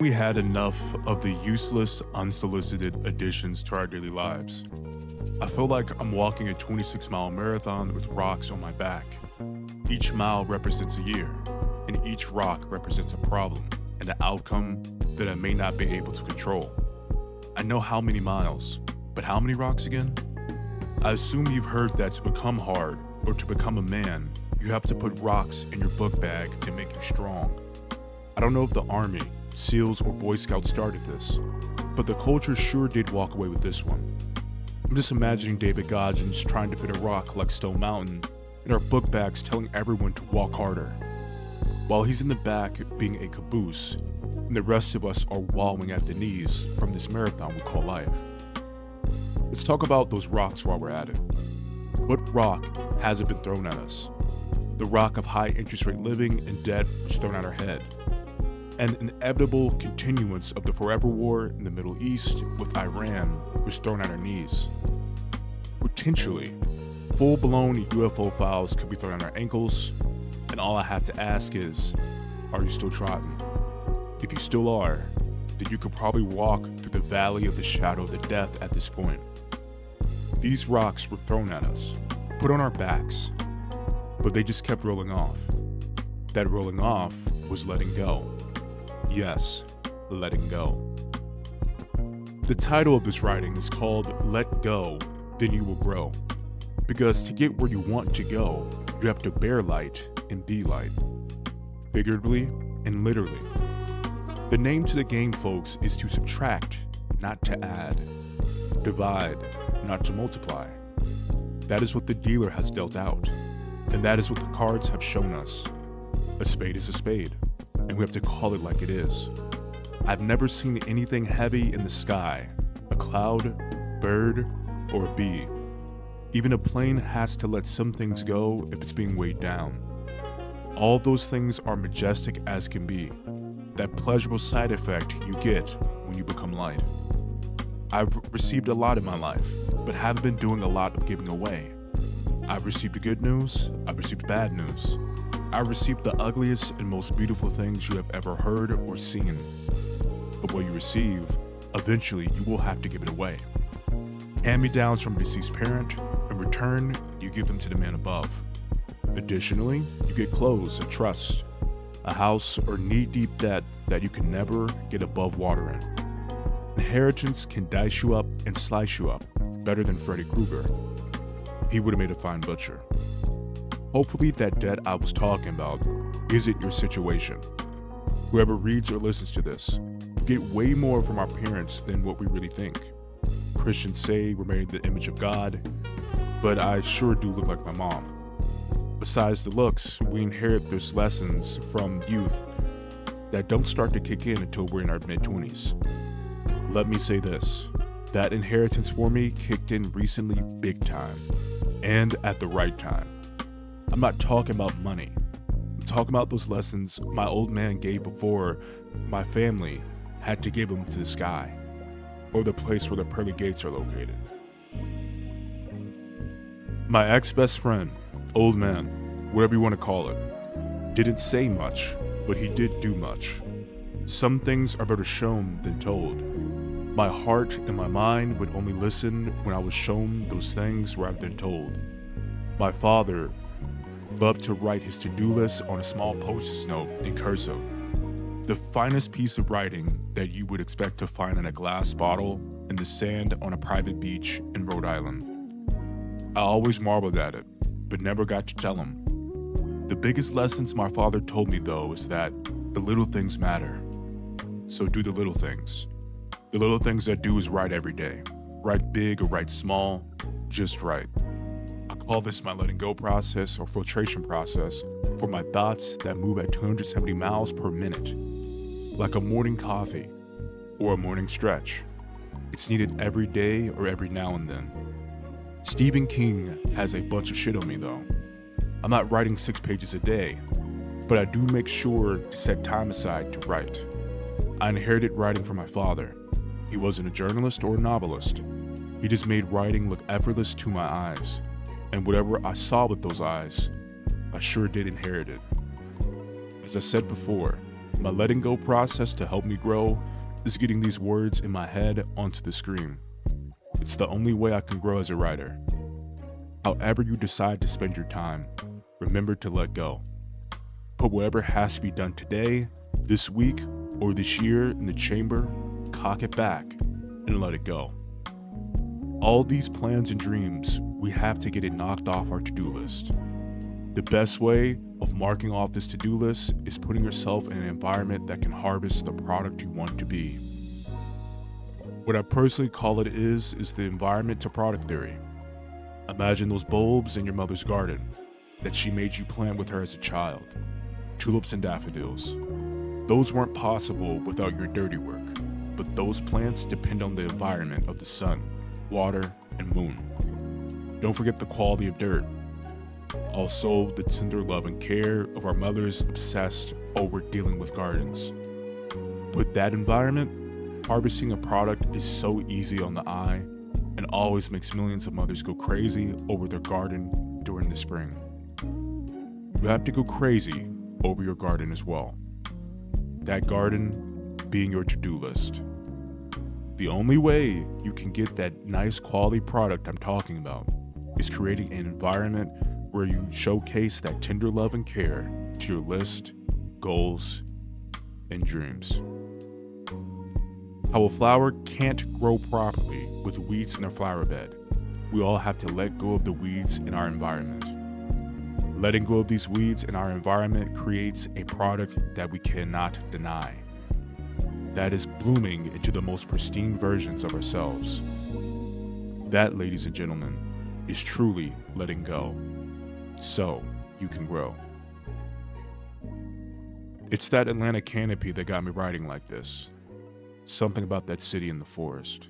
We had enough of the useless, unsolicited additions to our daily lives. I feel like I'm walking a 26-mile marathon with rocks on my back. Each mile represents a year, and each rock represents a problem and an outcome that I may not be able to control. I know how many miles, but how many rocks again? I assume you've heard that to become hard or to become a man, you have to put rocks in your book bag to make you strong. I don't know if the Army, SEALs, or Boy Scouts started this, but the culture sure did walk away with this one. I'm just imagining David Goggins trying to fit a rock like Stone Mountain in our book bags telling everyone to walk harder, while he's in the back being a caboose, and the rest of us are wallowing at the knees from this marathon we call life. Let's talk about those rocks while we're at it. What rock hasn't been thrown at us? The rock of high interest rate living and debt was thrown at our head. An inevitable continuance of the forever war in the Middle East with Iran was thrown at our knees. Potentially, full-blown UFO files could be thrown at our ankles, and all I have to ask is, are you still trotting? If you still are, then you could probably walk through the valley of the shadow of the death at this point. These rocks were thrown at us, put on our backs, but they just kept rolling off. That rolling off was letting go. Yes, letting go. The title of this writing is called Let Go, Then You Will Grow. Because to get where you want to go, you have to bear light and be light. Figuratively and literally. The name to the game, folks, is to subtract, not to add. Divide, not to multiply. That is what the dealer has dealt out. And that is what the cards have shown us. A spade is a spade, and we have to call it like it is. I've never seen anything heavy in the sky, a cloud, bird, or a bee. Even a plane has to let some things go if it's being weighed down. All those things are majestic as can be, that pleasurable side effect you get when you become light. I've received a lot in my life, but haven't been doing a lot of giving away. I've received the good news, I've received bad news. I've received the ugliest and most beautiful things you have ever heard or seen. But what you receive, eventually you will have to give it away. Hand-me-downs from a deceased parent, in return, you give them to the man above. Additionally, you get clothes and trust, a house or knee-deep debt that you can never get above water in. Inheritance can dice you up and slice you up better than Freddy Krueger. He would have made a fine butcher. Hopefully that debt I was talking about isn't your situation. Whoever reads or listens to this, we get way more from our parents than what we really think. Christians say we're made in the image of God, but I sure do look like my mom. Besides the looks, we inherit those lessons from youth that don't start to kick in until we're in our mid-20s. Let me say this, that inheritance for me kicked in recently big time, and at the right time. I'm not talking about money. I'm talking about those lessons my old man gave before my family had to give them to the sky, or the place where the pearly gates are located. My ex-best friend, old man, whatever you want to call it, didn't say much, but he did do much. Some things are better shown than told. My heart and my mind would only listen when I was shown those things where I've been told. My father loved to write his to-do list on a small post-it note in cursive. The finest piece of writing that you would expect to find in a glass bottle in the sand on a private beach in Rhode Island. I always marveled at it, but never got to tell him. The biggest lessons my father told me, though, is that the little things matter. So do the little things. The little things that do is right every day. Right big or right small, just right. I call this my letting go process or filtration process for my thoughts that move at 270 miles per minute. Like a morning coffee or a morning stretch. It's needed every day or every now and then. Stephen King has a bunch of shit on me though. I'm not writing 6 pages a day, but I do make sure to set time aside to write. I inherited writing from my father. He wasn't a journalist or a novelist. He just made writing look effortless to my eyes. And whatever I saw with those eyes, I sure did inherit it. As I said before, My letting go process to help me grow is getting these words in my head onto the screen. It's the only way I can grow as a writer. However you decide to spend your time, remember to let go. Put whatever has to be done today, this week, or this year in the chamber, cock it back, and let it go. All these plans and dreams, we have to get it knocked off our to-do list. The best way of marking off this to-do list is putting yourself in an environment that can harvest the product you want to be. What I personally call it is the environment to product theory. Imagine those bulbs in your mother's garden that she made you plant with her as a child. Tulips and daffodils. Those weren't possible without your dirty work, but those plants depend on the environment of the sun, water, and moon. Don't forget the quality of dirt. Also, the tender love and care of our mothers obsessed over dealing with gardens. With that environment, harvesting a product is so easy on the eye and always makes millions of mothers go crazy over their garden during the spring. You have to go crazy over your garden as well. That garden being your to-do list. The only way you can get that nice quality product I'm talking about is creating an environment where you showcase that tender love and care to your list, goals, and dreams. How a flower can't grow properly with weeds in a flower bed. We all have to let go of the weeds in our environment. Letting go of these weeds in our environment creates a product that we cannot deny. That is blooming into the most pristine versions of ourselves. That, ladies and gentlemen, is truly letting go, so you can grow. It's that Atlanta canopy that got me writing like this. Something about that city in the forest.